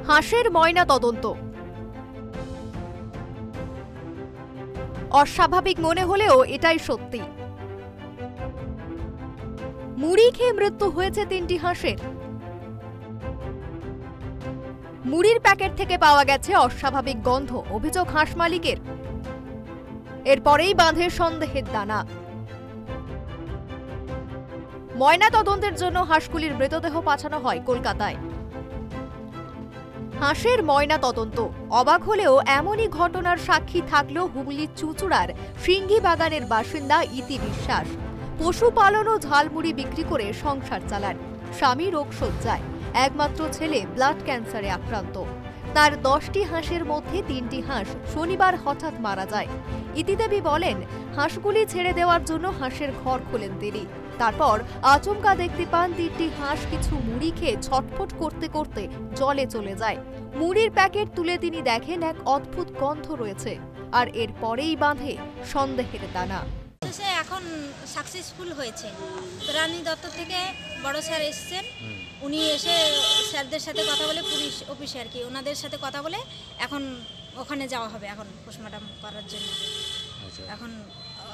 হাঁসের ময়না তদন্ত। অস্বাভাবিক মনে হলেও এটাই সত্যি। মুড়ি খেয়ে মৃত্যু হয়েছে 3টি হাঁসের। মুড়ির প্যাকেট থেকে পাওয়া গেছে অস্বাভাবিক গন্ধ, অভিযোগ হাঁস মালিকের। এরপরেই বাঁধে সন্দেহের দানা। ময়না তদন্তের জন্য হাঁসগুলির মৃতদেহ পাঠানো হয় কলকাতায়। হাঁসের ময়না তদন্ত। অবাক হলেও এমনই ঘটনার সাক্ষী থাকলো হুগলির চুঁচুড়ার সিঙ্গি বাগানের বাসিন্দা ইতি বিশ্বাস। পশুপালন ও ঝালমুড়ি বিক্রি করে সংসার চালান। স্বামী রোগশয্যায়, একমাত্র ছেলে ব্লাড ক্যান্সারে আক্রান্ত। তার 10টি হাঁসের মধ্যে 3টি হাঁস শনিবার হঠাৎ মারা যায়। ইতিদেবী বলেন, হাঁসগুলি ছেড়ে দেওয়ার জন্য হাঁসের ঘর খোলেন তিনি। তারপর আচমকা দেখতে পান 3টি হাঁস কিছু মুড়ি খেয়ে ছটফট করতে করতে জলে চলে যায়। মুড়ির প্যাকেট তুলে তিনি দেখেন এক অদ্ভুত গন্ধ রয়েছে, আর এরপরেই বাঁধে সন্দেহের দানা। এখন সাকসেসফুল হয়েছে। প্রাণী দপ্তর থেকে বড় স্যার এসেছেন, উনি এসে স্যারদের সাথে কথা বলে, পুলিশ অফিসে আর কি, ওনাদের সাথে কথা বলে এখন ওখানে যাওয়া হবে এখন পোস্টমর্টম করার জন্য। এখন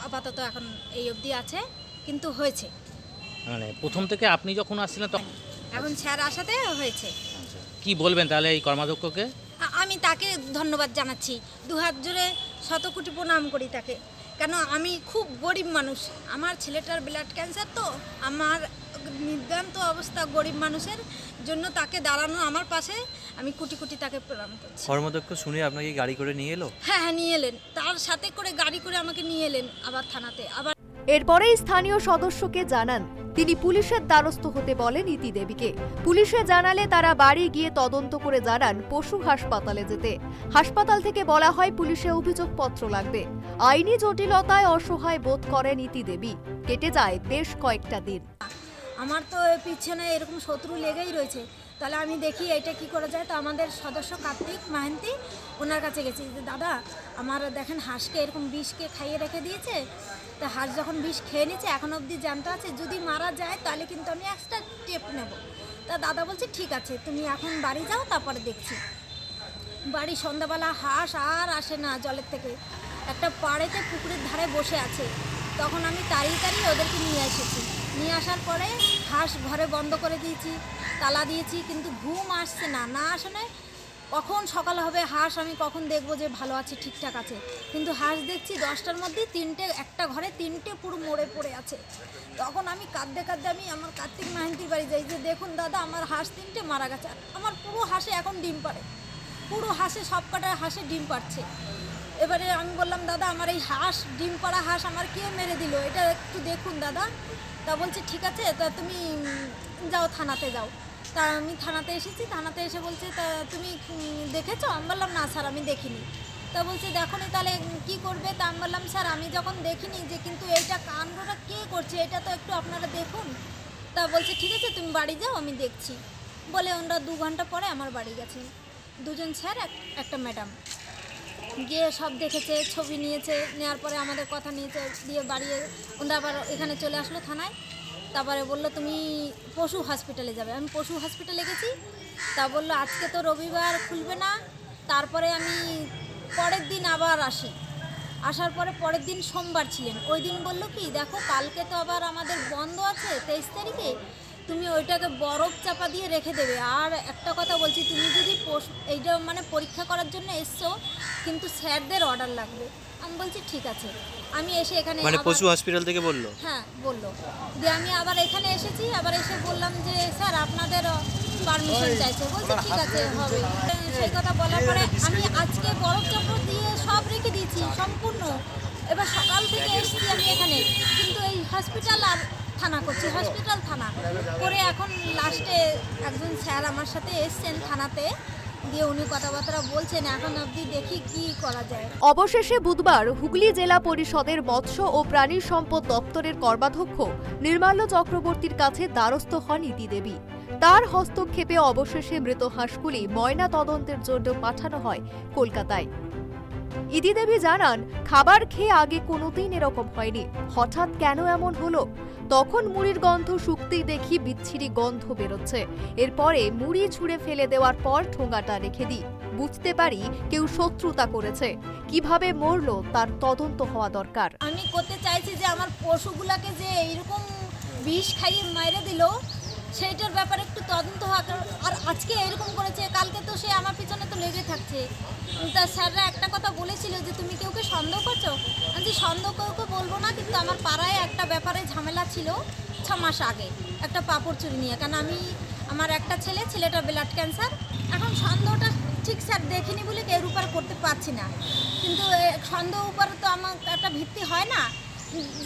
আপাতত এখন এই অবধি আছে, কিন্তু হয়েছে। মানে প্রথম থেকে আপনি যখন আসছিলেন তখন এখন স্যার আসাতে হয়েছে। কি বলবেন তাহলে এই কর্মাধ্যক্ষকে? আমি তাকে ধন্যবাদ জানাচ্ছি, দুহাত জুড়ে শতকোটি প্রণাম করি তাকে। কেন, আমি খুব গরিব মানুষ, আমার ছেলেটার ব্লাড ক্যান্সার, তো আমার নির্দান্ত অবস্থা, গরিব মানুষের জন্য তাকে দাঁড়ানো আমার পাশে, আমি কোটি কোটি তাকে প্রণাম করছি। কর্মাধ্যক্ষ শুনে আপনাকে গাড়ি করে নিয়ে এলো? হ্যাঁ, নিয়ে এলেন, তার সাথে করে গাড়ি করে আমাকে নিয়ে এলেন আবার থানাতে। আবার এরপরেই স্থানীয় সদস্যকে জানান, তিনি পুলিশের দ্বারস্থ হতে বলেন ইতিদেবীকে। পুলিশে জানালে তারা বাড়ি গিয়ে তদন্ত করে জানান পশু হাসপাতালে যেতে। হাসপাতাল থেকে বলা হয় পুলিশে অভিযোগপত্র লাগবে। আইনি জটিলতায় অসহায় বোধ করেন ইতিদেবী। কেটে যায় বেশ কয়েকটা দিন। আমার তো পিছনে এরকম শত্রু লেগেই রয়েছে, তাহলে আমি দেখি এটা কি করা যায়। তো আমাদের সদস্য কার্তিক মাহান্তি, ওনার কাছে গেছি যে দাদা আমার দেখেন হাঁসকে এরকম বিষকে খাইয়ে রেখে দিয়েছে, তা হাঁস যখন বিষ খেয়ে নিচ্ছে এখন অবধি জানতে আছে, যদি মারা যায় তাহলে কিন্তু আমি এক্সট্রা স্টেপ নেব। তা দাদা বলছে ঠিক আছে, তুমি এখন বাড়ি যাও, তারপরে দেখছি। বাড়ি সন্ধ্যাবেলা হাঁস আর আসে না জলের থেকে, একটা পাড়েতে পুকুরের ধারে বসে আছে। তখন আমি তাড়িয়ে ওদেরকে নিয়ে এসেছি। নিয়ে আসার পরে হাঁস ঘরে বন্ধ করে দিয়েছি, তালা দিয়েছি, কিন্তু ঘুম আসছে না, না আসলে কখন সকাল হবে, হাঁস আমি কখন দেখবো যে ভালো আছে, ঠিকঠাক আছে। কিন্তু হাঁস দেখছি 10টার মধ্যে 3টে, একটা ঘরে 3টে পুরো মরে পড়ে আছে। তখন আমি কাঁদতে আমি আমার কার্তিক মাহান্তির বাড়ি যাই যে দেখুন দাদা আমার হাঁস 3টে মারা গেছে। আমার পুরো হাঁসে এখন ডিম পাড়ে, পুরো হাঁসে সব কটা হাঁসে ডিম পাড়ছে। এবারে আমি বললাম দাদা আমার এই হাঁস, ডিম পাড়া হাঁস আমার কে মেরে দিল, এটা একটু দেখুন দাদা। তা বলছে ঠিক আছে, তা তুমি যাও থানাতে যাও। তা আমি থানাতে এসেছি, থানাতে এসে বলছে তা তুমি দেখেছো? আমি বললাম না স্যার আমি দেখিনি। তা বলছে দেখো নি তাহলে কী করবে? তা আমি বললাম স্যার আমি যখন দেখিনি যে, কিন্তু এইটা কাণ্ডটা কে করছে এটা তো একটু আপনারা দেখুন। তা বলছে ঠিক আছে তুমি বাড়ি যাও, আমি দেখছি। বলে ওনারা 2 ঘন্টা পরে আমার বাড়ি গেছে, 2জন স্যার একটা ম্যাডাম, গিয়ে সব দেখেছে, ছবি নিয়েছে, নেওয়ার পরে আমাদের কথা নিয়েছে, দিয়ে বাড়িয়ে ওরা আবার এখানে চলে আসলো থানায়। তারপরে বললো তুমি পশু হসপিটালে যাবে। আমি পশু হসপিটালে গেছি, তা বললো আজকে তো রবিবার খুলবে না। তারপরে আমি পরের দিন আবার আসি, আসার পরে পরের দিন সোমবার ছিলেন, ওই দিন বললো কি দেখো কালকে তো আবার আমাদের বন্ধ আছে 23 তারিখে, তুমি ওইটাকে বরফ চাপা দিয়ে রেখে দেবে। আর একটা কথা বলছি, তুমি যদি এইটা মানে পরীক্ষা করার জন্য এসছো, কিন্তু স্যারদের অর্ডার লাগবে। আমি বলছি ঠিক আছে। আমি এসে এখানে মানে পশু হসপিটাল থেকে বললো? হ্যাঁ বললো। দিয়ে আমি আবার এখানে এসেছি, আবার এসে বললাম যে স্যার আপনাদের পারমিশন চাইছে। বলছে ঠিক আছে হবে। সেই কথা বলার পরে আমি আজকে বরফ চাপা দিয়ে সব রেখে দিয়েছি সম্পূর্ণ। এবার সকাল থেকে এসেছি আমি এখানে, কিন্তু এই হসপিটাল আর থানা করছি, হসপিটাল থানা করে। এখন লাস্টে একজন স্যার আমার সাথে এসছেন থানাতে, দিয়ে উনি কথাবার্তা বলছেন, এখন অবধি দেখি কি করা যায়। অবশেষে বুধবার হুগলি জেলা পরিষদের মৎস্য ও প্রাণী সম্পদ দপ্তরের কর্মাধ্যক্ষ নির্মাল্য চক্রবর্তীর কাছে দ্বারস্থ হন ইতিদেবী। তার হস্তক্ষেপে অবশেষে মৃত হাঁসগুলি ময়না তদন্তের জন্য পাঠানো হয় কলকাতায়। ইতিদেবী জানান, খাবার খেয়ে আগে কোনোদিন এরকম হয়নি, হঠাৎ কেন এমন হলো। তখন মুড়ির গন্ধ শুকতেই দেখি বিচ্ছিরি গন্ধ বেরোচ্ছে। এরপরে মুড়ি ছুঁড়ে ফেলে দেওয়ার পর ঠোঙাটা রেখে দিই। বুঝতে পারি কেউ শত্রুতা করেছে। কিভাবে মরলো তার তদন্ত হওয়া দরকার। আমি করতে চাইছি যে আমার পশুগুলাকে যে এইরকম বিষ খাইয়ে মেরে দিল সেইটার ব্যাপারে একটু তদন্ত হওয়া। আর আজকে এরকম করেছে, কালকে তো সে আমার পিছনে তো লেগে থাকছে। তা স্যাররা একটা কথা বলেছিল যে তুমি কেউকে সন্দেহ করছো। আমি সন্দেহ কাউকে বলবো না, কিন্তু আমার পাড়ায় একটা ব্যাপারে ঝামেলা ছিল 6 মাস আগে, একটা পাপড় চুরি নিয়ে। কারণ আমার একটা ছেলেটার ব্লাড ক্যান্সার। এখন সন্দেহটা ঠিক স্যার দেখিনি বলে এর উপর করতে পারছি না, কিন্তু সন্দেহ উপরে তো আমার একটা ভিত্তি হয় না,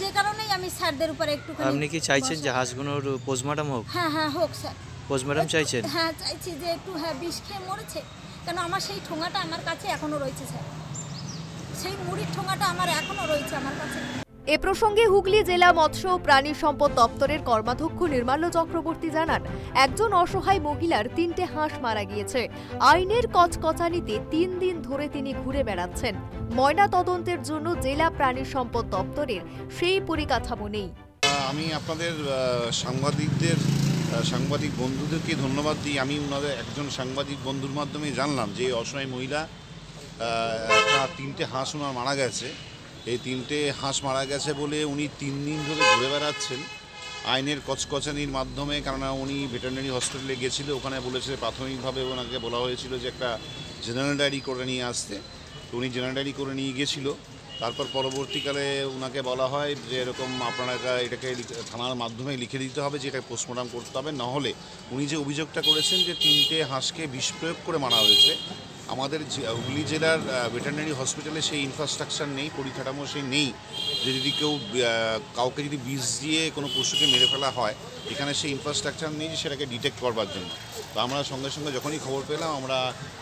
যে কারণেই আমি স্যারদের উপরে একটু। আপনি কি চাইছেন যে হাঁসগুলোর পোস্টমর্টম হোক? হ্যাঁ হোক স্যার। পোস্টমর্টম চাইছেন? হ্যাঁ চাইছি যে একটু বিষ খেয়ে মরেছে। কেন আমার সেই ঠোঙাটা আমার কাছে এখনো রয়েছে স্যার, সেই মুড়ির ঠোঙাটা আমার এখনো রয়েছে আমার কাছে। এ প্রসঙ্গে হুগলি জেলা মৎস্য ও প্রাণী সম্পদ দপ্তরের কর্মাধ্যক্ষ নির্মাল্য চক্রবর্তী জানান, একজন অসহায় মহিলার 3টে হাঁস মারা গিয়েছে। আইনের কচকচানিতে 3 দিন ধরে তিনি ঘুরে বেড়াচ্ছেন। ময়না তদন্তের জন্য জেলা প্রাণী সম্পদ দপ্তরের সেই পরিকাঠামো নেই। আমি আপনাদের সাংবাদিক বন্ধুদেরকে ধন্যবাদ দিই। আমি ওনাদের একজন সাংবাদিক বন্ধুর মাধ্যমে জানলাম যে অসহায় মহিলা 3টে হাঁস ওনার মারা গেছে। এই 3টে হাঁস মারা গেছে বলে উনি 3 দিন ধরে ঘুরে বেড়াচ্ছেন আইনের কচকচানির মাধ্যমে। কেননা উনি ভেটেরিনারি হসপিটালে গেছিল, ওখানে বলেছে প্রাথমিকভাবে ওনাকে বলা হয়েছিল যে একটা জেনারেল ডায়েরি করে নিয়ে আসতে। তো উনি জেনারেল ডায়েরি করে নিয়ে গেছিলো। তারপর পরবর্তীকালে ওনাকে বলা হয় যে এরকম আপনারা এটাকে থানার মাধ্যমে লিখে দিতে হবে যে এটা পোস্টমর্টম করতে হবে। নাহলে উনি যে অভিযোগটা করেছেন যে 3টে হাঁসকে বিষ প্রয়োগ করে মারা হয়েছে, আমাদের হুগলি জেলার ভেটেরিনারি হসপিটালে সেই ইনফ্রাস্ট্রাকচার নেই, পরিকাঠামো সেই নেই যে যদি কাউকে যদি বিষ দিয়ে কোনো পশুকে মেরে ফেলা হয়, এখানে সেই ইনফ্রাস্ট্রাকচার নেই যে সেটাকে ডিটেক্ট করবার জন্য। তো আমরা সঙ্গে সঙ্গে যখনই খবর পেলাম, আমরা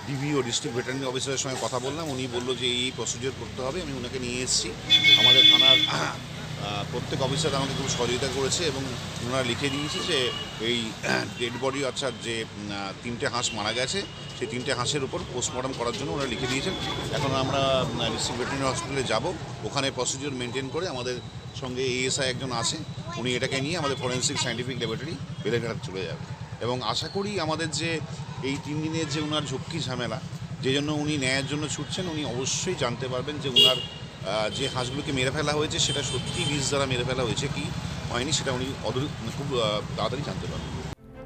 ডিভিও ডিস্ট্রিক্ট ভেটেরিনারি অফিসারের সঙ্গে কথা বললাম। উনি বললো যে এই প্রসিডিওর করতে হবে। আমি ওনাকে নিয়ে এসেছি। আমাদের থানার প্রত্যেক অফিসার আমাকে খুব সহযোগিতা করেছে এবং ওনারা লিখে দিয়েছে যে এই ডেড বডি অর্থাৎ যে 3টে হাঁস মারা গেছে সেই 3টে হাঁসের উপর পোস্টমর্টম করার জন্য ওনারা লিখে দিয়েছেন। এখন আমরা ডিস্ট্রিক্ট ভেটেরিনারি হসপিটালে যাব, ওখানে প্রসিডিওর মেনটেন করে আমাদের সঙ্গে এএসআই একজন আছে, উনি এটাকে নিয়ে আমাদের ফরেন্সিক সায়েন্টিফিক ল্যাবরেটরি বেলেঘাট চলে যাবে। এবং আশা করি আমাদের যে এই 3 দিনের যে ওনার ঝক্কি ঝামেলা, যে জন্য উনি ন্যায়ের জন্য ছুটছেন, উনি অবশ্যই জানতে পারবেন যে ওনার যে হাঁসগুলোকে মেরে ফেলা হয়েছে সেটা সত্যি বিষ দ্বারা মেরে ফেলা হয়েছে কি হয়নি, সেটা উনি খুব তাড়াতাড়ি জানতে পারবেন।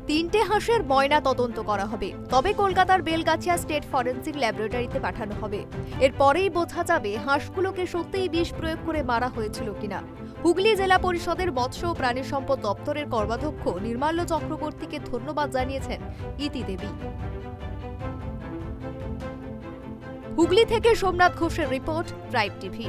3টে হাঁসের ময়না তদন্ত করা হবে, তবে কলকাতার বেলগাছিয়া স্টেট ফরেন্সিক ল্যাবরেটরিতে পাঠানো হবে। এরপরেই বোঝা যাবে হাঁসগুলোকে সত্যিই বিষ প্রয়োগ করে মারা হয়েছিল কিনা। হুগলি জেলা পরিষদের মৎস্য ও প্রাণী সম্পদ দপ্তরের কর্মাধ্যক্ষ নির্মাল্য চক্রবর্তীকে ধন্যবাদ জানিয়েছেন ইতি দেবী। হুগলি থেকে সোমনাথ ঘোষের রিপোর্ট, ট্রাইব টিভি।